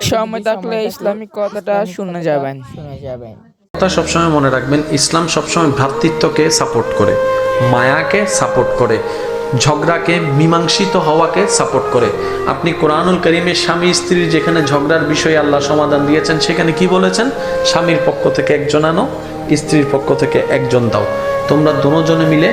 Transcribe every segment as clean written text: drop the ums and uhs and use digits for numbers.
সময় থাকলে ইসলামিক কথাটা শুনে যাবেন। কথা সবসময় মনে রাখবেন, ইসলাম সবসময় ভ্রাতৃত্বকে সাপোর্ট করে, মায়াকে সাপোর্ট করে, ঝগড়াকে, মীমাংসিত হওয়াকে সাপোর্ট করে। আপনি কোরআনুল কারীমের স্বামী স্ত্রীর যেখানে ঝগড়ার বিষয়ে আল্লাহ সমাধান দিয়েছেন, সেখানে কি বলেছেন? স্বামীর পক্ষ থেকে একজন আনো, স্ত্রীর পক্ষ থেকে একজন দাও, তোমরা দুজনে মিলে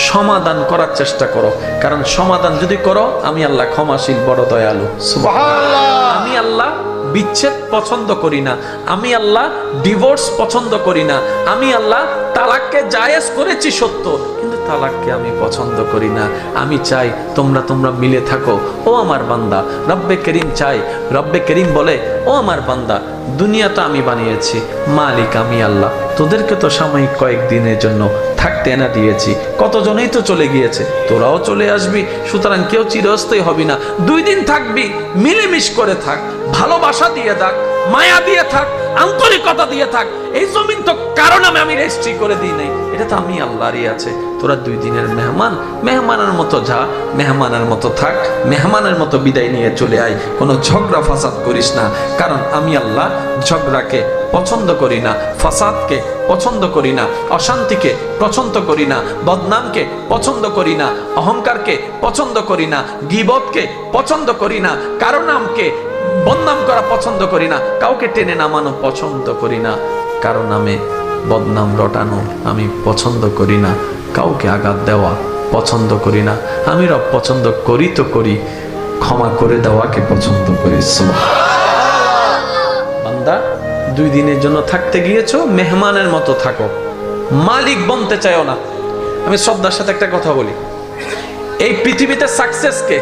সমাধান করার চেষ্টা করো, কারণ সমাধান যদি করো আমি আল্লাহ ক্ষমাশীল, বড় দয়ালু। সুবহানাল্লাহ। আমি আল্লাহ বিচ্ছেদ পছন্দ করি না, আমি আল্লাহ ডিভোর্স পছন্দ করি না, আমি আল্লাহ তালাককে জায়েজ করেছি সত্য, কিন্তু তালাককে আমি পছন্দ করি না। আমি চাই তোমরা মিলে থাকো। ও আমার বান্দা, রব্বে করিম চাই, রব্বে করিম বলে, ও আমার বান্দা, দুনিয়াটা আমি বানিয়েছি, মালিক আমি আল্লাহ, তোদেরকে তো সাময়িক কয়েকদিনের জন্য থাকতে এনে দিয়েছি, কতজনেই তো চলে গিয়েছে, তোরাও চলে আসবি, সুতরাং কেউ চিরস্থায়ী হবি না, 2 দিন থাকবি, মিলেমিশ করে থাক, ভালোবাসা দিয়ে থাক, মায়া দিয়ে থাক, আন্তরিকতা দিয়ে থাক। এই জমিন তো কারণ আমি রেজিস্ট্রি করে দিই নাই, এটা তো আমি আল্লাহরই আছে। তোরা 2 দিনের মেহমান, মেহমানের মতো যা, মেহমানের মতো থাক, মেহমানের মতো বিদায় নিয়ে চলে আয়, কোনো ঝগড়া ফাসাদ করিস না, কারণ আমি আল্লাহ ঝগড়াকে পছন্দ করি না, ফাসাদকে পছন্দ করি না, অশান্তিকে পছন্দ করি না, বদনামকে পছন্দ করি না, অহংকারকে পছন্দ করি না, গীবতকে পছন্দ করি না, কারো নামকে বদনাম করা পছন্দ করি না, কাউকে টেনে নামানো পছন্দ করি না, কারো নামে বদনাম রটানো আমি পছন্দ করি না, কাউকে আঘাত দেওয়া পছন্দ করি না। আমি রব পছন্দ করি তো করি, ক্ষমা করে দেওয়াকে পছন্দ করি। বান্দা, 2 দিনের জন্য থাকতে গিয়েছো, মেহমানের মতো থাকো, মালিক বনতে চাইও না। আমি শ্রদ্ধার সাথে একটা কথা বলি, এই পৃথিবীতে সাকসেসকে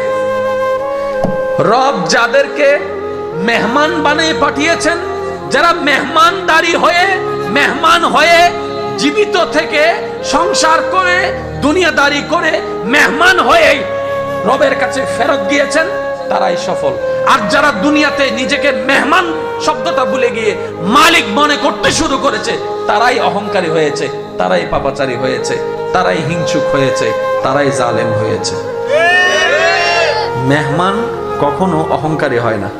রব যাদেরকে মেহমান বানিয়ে পাঠিয়েছেন, যারা মেহমানদারি হয়ে, মেহমান হয়ে জীবিত থেকে সংসার করে, দুনিয়াদারি করে, মেহমান হয়ে রবের কাছে ফেরত গিয়েছেন, তারাই সফল। আর যারা দুনিয়াতে নিজেকে মেহমান শব্দটা ভুলে গিয়ে মালিক মনে করতে শুরু করেছে, তারাই অহংকারী হয়েছে, তারাই পাপাচারী হয়েছে, তারাই হিংসুক হয়েছে, তারাই জালেম হয়েছে। মেহমান কখনো অহংকারী হয় না,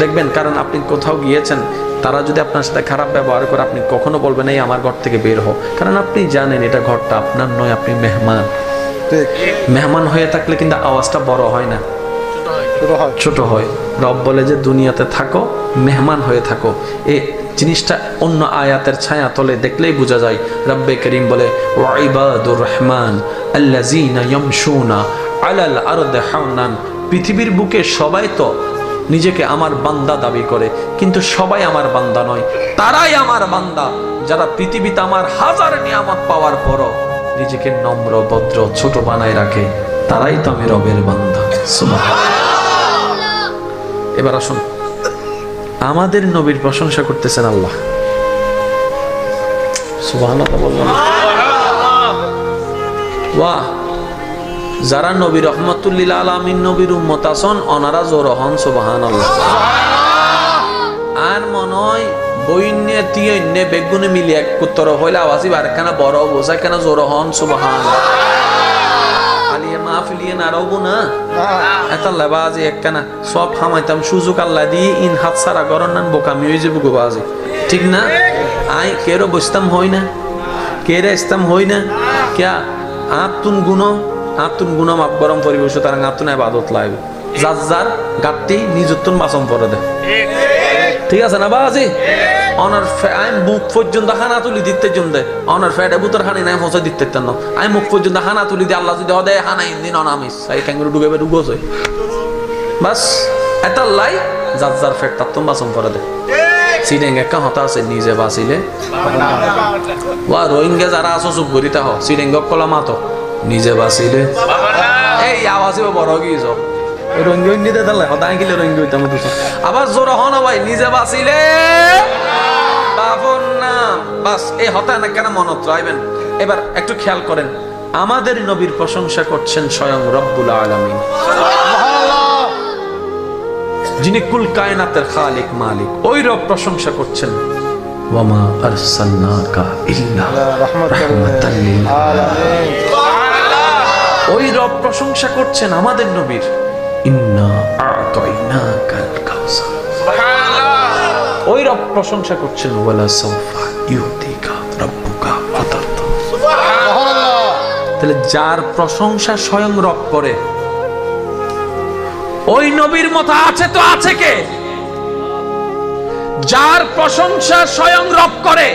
দেখবেন, কারণ আপনি কোথাও গিয়েছেন, তারা যদি আপনার সাথে খারাপ ব্যবহার করে, আপনি কখনো বলবেন এই আমার ঘর থেকে বের হও, কারণ আপনি জানেন এটা ঘরটা আপনার নয়, আপনি মেহমান। মেহমান হয়ে থাকলে কিন্তু আওয়াজটা বড় হয় না, ছোট হয়। রব বলে যে দুনিয়াতে থাকো, মেহমান হয়ে থাকো। এই জিনিসটা অন্য আয়াতের ছায়া তলে দেখলেই বোঝা যায়। রব্বে করিম বলে, ওয়া ইবাদুর রহমান আল্লাযীনা ইয়ামশুনা আলাল আরদি হাওনান। পৃথিবীর বুকে সবাই তো নিজেকে আমার বান্দা দাবি করে, কিন্তু সবাই আমার বান্দা নয়। তারাই আমার বান্দা যারা পৃথিবীতে আমার হাজার নিয়ামত পাওয়ার পরও নিজেকে নম্র, ভদ্র, ছোট বানায় রাখে, তারাই তো আমি রবের বান্দা। সুবহানাল্লাহ। এবার আসুন, আমাদের নবীর প্রশংসা করতেছেন আল্লাহ। সুবহানাল্লাহ বললাম। ওয়াহ, যারা নবী রহমতুল্লিল আলামিন নবীর উম্মত আছেন, ওনারা জোর হন সুবহানাল্লাহ। আর মনে হয় বইনে তিনে বেগুনে মিলি এক কুত্তর হইলে আওয়াজি বারখানা বড় বোঝা কেন জোর হন সুবহানাল্লাহ। আলিয়ে মাহফিলিয়ে নারবো না এত লেবাজি একখানা সব হামাইতাম সুযোগ আল্লাহ দিয়ে, ইন হাত সারা গরন নান বোকামি হয়ে যাবো গোবাজি, ঠিক না? আই কেরো বসতাম হই না, কেরে ইস্তাম হই না, ক্যা আতুন গুণ মাপ গরম পরিবেশ, তারা আতুন আবাদত লাগবে, যার যার গাটটি নিজুত্তন বাসন পরে দে, ঠিক আছে না বাজি? অনার আমি মুখ পর্যন্ত হানা তুলি দিতে জন্য অনার ফ্যাটে বুতর হানি নাই ফসে দিতে না, আমি মুখ পর্যন্ত হানা তুলি দিয়ে আল্লাহ যদি হদে হানা ইন্দিন অনামিস এই ক্যাঙ্গুরু ডুবে ডুবোস বাস এটা লাই, যার যার ফ্যাট তার তো বাসন পরে দে। সিডেং একটা হতা আছে, নিজে বাঁচিলে ওয়া রোহিঙ্গা যারা আছো চুপ করিতে হ, সিডেং কলা মাতো নিজে বাঁচিলে এই আওয়াজে বড় গিয়েছ রঙ্গি নিতে তাহলে হতায় গেলে রঙ্গি হইতাম। আবার জোর হন ভাই, নিজে বাঁচিলে বাবন নাম, বাস এই হতায় না কেন মনত রাখবেন। এবার একটু খেয়াল করেন, আমাদের নবীর প্রশংসা করছেন স্বয়ং রব্বুল আলামিন, যিনি কুল কায়নাতের খালিক মালিক, ওই রব প্রশংসা করছেন, ওয়ামা আরসালনাকা ইল্লা রাহমাতাল লিল আলামিন। ওই রব প্রশংসা করছেন আমাদের নবীর, ইন্না আ'তাইনাকাল কাউসার। প্রশংসা করছেন, ওয়ালা সাউফা ইউতিকা রাব্বুকা ফাতারদা। তাহলে যার প্রশংসা স্বয়ং রব করে, ওই নবীর মতো আছে তো আছে কে? যার প্রশংসা স্বয়ং রব করে,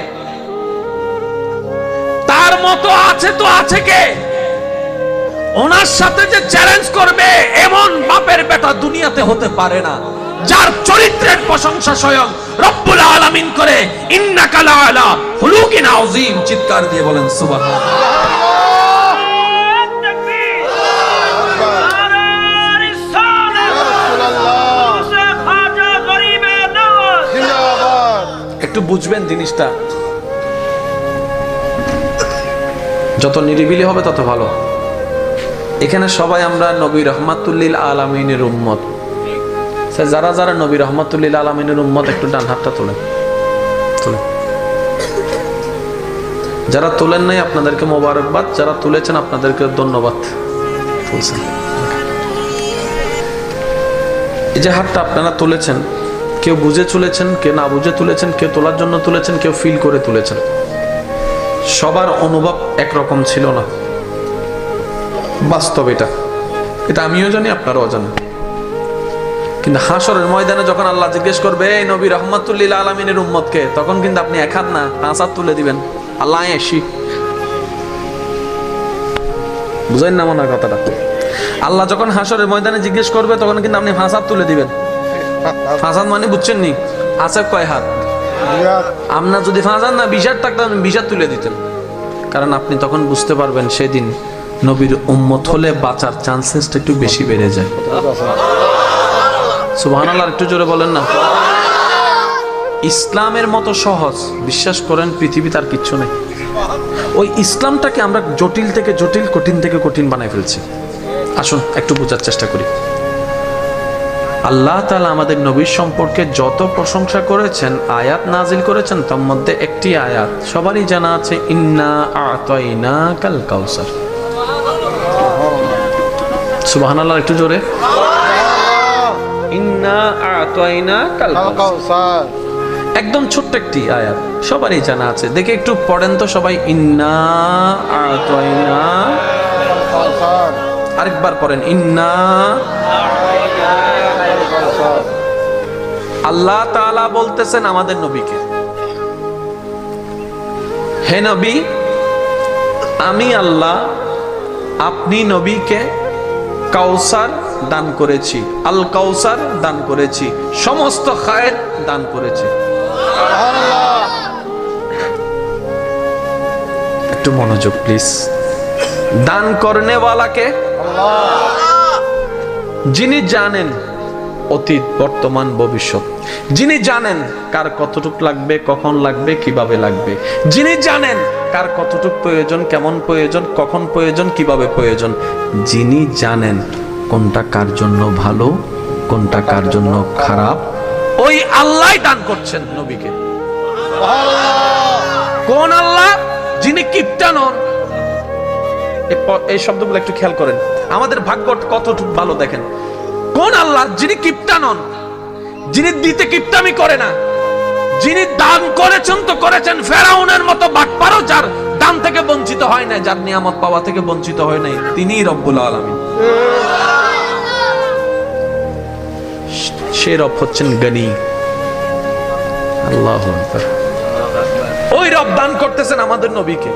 তার মতো আছে তো আছে কে? ওনার সাথে যে চ্যালেঞ্জ করবে এমন বাপের বেটা দুনিয়াতে হতে পারে না, যার চরিত্রের প্রশংসা স্বয়ং রব্বুল আলামিন করে। ইন্নাকা লাআলা খুলুকিন আযীম। চিৎকার দিয়ে বলেন সুবহানাল্লাহ। একটু বুঝবেন জিনিসটা, যত নিরিবিলি হবে তত ভালো। এখানে সবাই আমরা নবী রহমাতুল্লিল আলামিনের উম্মত। যারা যারা নবী রহমাতুল্লিল আলামিনের উম্মত একটু ডান হাতটা তোলেন। যারা তোলেন নাই আপনাদেরকে মোবারকবাদ, যারা তুলেছেন আপনাদেরকে ধন্যবাদ। তুলছেন, এই যে হাতটা আপনারা তুলেছেন, কেউ বুঝে তুলেছেন, কেউ না বুঝে তুলেছেন, কেউ তোলার জন্য তুলেছেন, কেউ ফিল করে তুলেছেন। সবার অনুভব একরকম ছিল না, বাস্তব এটা আমিও জানি, আপনারাও জানেন। কিন্তু হাসরের ময়দানে যখন আল্লাহ জিজ্ঞেস করবে এই নবী রহমাতুল্লিল আলামিনের উম্মতকে, তখন কিন্তু আপনি এক হাত না 5 হাত তুলে দিবেন। আল্লাহ এসি বুঝেন না মনে কথাটা? আল্লাহ যখন হাসরের ময়দানে জিজ্ঞেস করবে তখন কিন্তু আপনি 5 হাত তুলে দিবেন। 5 হাত মানে বুঝছেন নি? আছে কয় হাত? আপনার যদি 5 হাত না 20 হাত থাকতেন, 20 হাত তুলে দিতেন। কারণ আপনি তখন বুঝতে পারবেন সেদিন নবীর উম্মত হলে বাঁচার চান্সেসটা একটু বেশি বেড়ে যায়। সুবহানাল্লাহ, একটু জোরে বলেন না। ইসলামের মতো সহজ বিশ্বাস করেন পৃথিবীতে আর কিচ্ছু নেই। ওই ইসলামটাকে আমরা জটিল থেকে জটিল, কঠিন থেকে কঠিন বানাই ফেলছি। আসুন একটু বোঝার চেষ্টা করি। আল্লাহ তাআলা আমাদের নবীর সম্পর্কে যত প্রশংসা করেছেন, আয়াত নাজিল করেছেন, তার মধ্যে একটি আয়াত সবারই জানা আছে, ইন্না আ'তাইনাকাল কাউসার। সুবহানাল্লাহ, একটু জোরে। ইন্না আ'তাইনাকাল কাউসার, একদম ছোট্ট একটি আয়াত, সবারই জানা আছে। দেখে একটু পড়েন তো সবাই, ইন্না আ'তাইনাকাল কাউসার। আরেকবার পড়েন, ইন্না। আল্লাহ তাআলা বলতেছেন আমাদের নবীকে, হে নবী, আমি আল্লাহ আপনি নবীকে কাউসার দান করেছি, আল কাউসার দান করেছি, সমস্ত খায়ের দান করেছি। একটু মনোযোগ প্লিজ। দান করনে ওয়ালাকে যিনি জানেন অতীত, বর্তমান, ভবিষ্যৎ, যিনি জানেন কার কতটুক লাগবে, কখন লাগবে, কিভাবে লাগবে, যিনি জানেন কার কতটুক প্রয়োজন, কেমন প্রয়োজন, কখন প্রয়োজন, কিভাবে প্রয়োজন, যিনি জানেন কোনটা কার জন্য ভালো, কোনটা কার জন্য খারাপ, ওই আল্লাহ দান করছেন নবীকে। কোন আল্লাহ? যিনি কিপটা নন। এই শব্দগুলো একটু খেয়াল করেন, আমাদের ভাগ্য কতটুকু ভালো দেখেন। কোন আল্লাহ? যিনি কিপটা নন, যিনি দিতে কিপটামি করে না, যিনি দান করেছেন তো করেছেন ফেরাউনের মতো বাটপারও, যার দান থেকে বঞ্চিত হয় না, যার নিয়ামত পাওয়া থেকে বঞ্চিত হয় নাই, তিনিই রব্বুল আলামিন। সে রব হচ্ছেন গনি। আল্লাহু আকবার। ওই রব দান করতেছেন আমাদের নবীকে।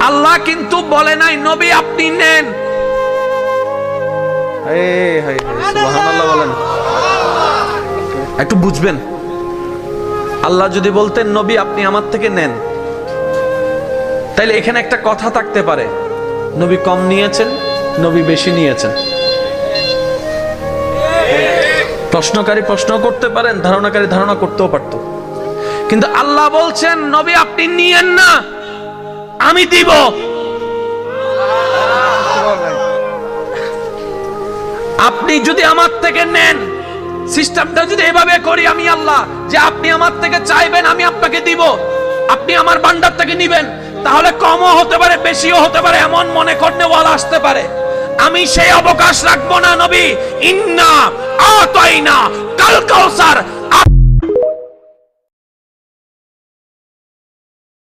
আল্লাহ কিন্তু বলে নাই নবী আপনি নেন। সুবহানাল্লাহ বলেন, একটু বুঝবেন। আল্লাহ যদি বলতেন নবী আপনি আমার থেকে নেন, তাইলে এখানে একটা কথা থাকতে পারে, নবী কম নিয়েছেন, নবী বেশি নিয়েছেন। প্রশ্নকারী প্রশ্ন করতে পারেন, ধারণাকারী ধারণা করতেও পারত। কিন্তু আল্লাহ বলছেন নবী আপনি নিয়েন না, আমি দিব। আপনি যদি আমার থেকে নেন, সিস্টেমটা যদি এভাবে করি আমি আল্লাহ, যে আপনি আমার থেকে চাইবেন আমি আপনাকে দিব, আপনি আমার ভান্ডার থেকে নিবেন, তাহলে কমও হতে পারে বেশিও হতে পারে, এমন মনে করতে ওয়ালা আসতে পারে। আমি সেই অবকাশ রাখবো না নবী। ইন্না আতাইনা কাল কাউসার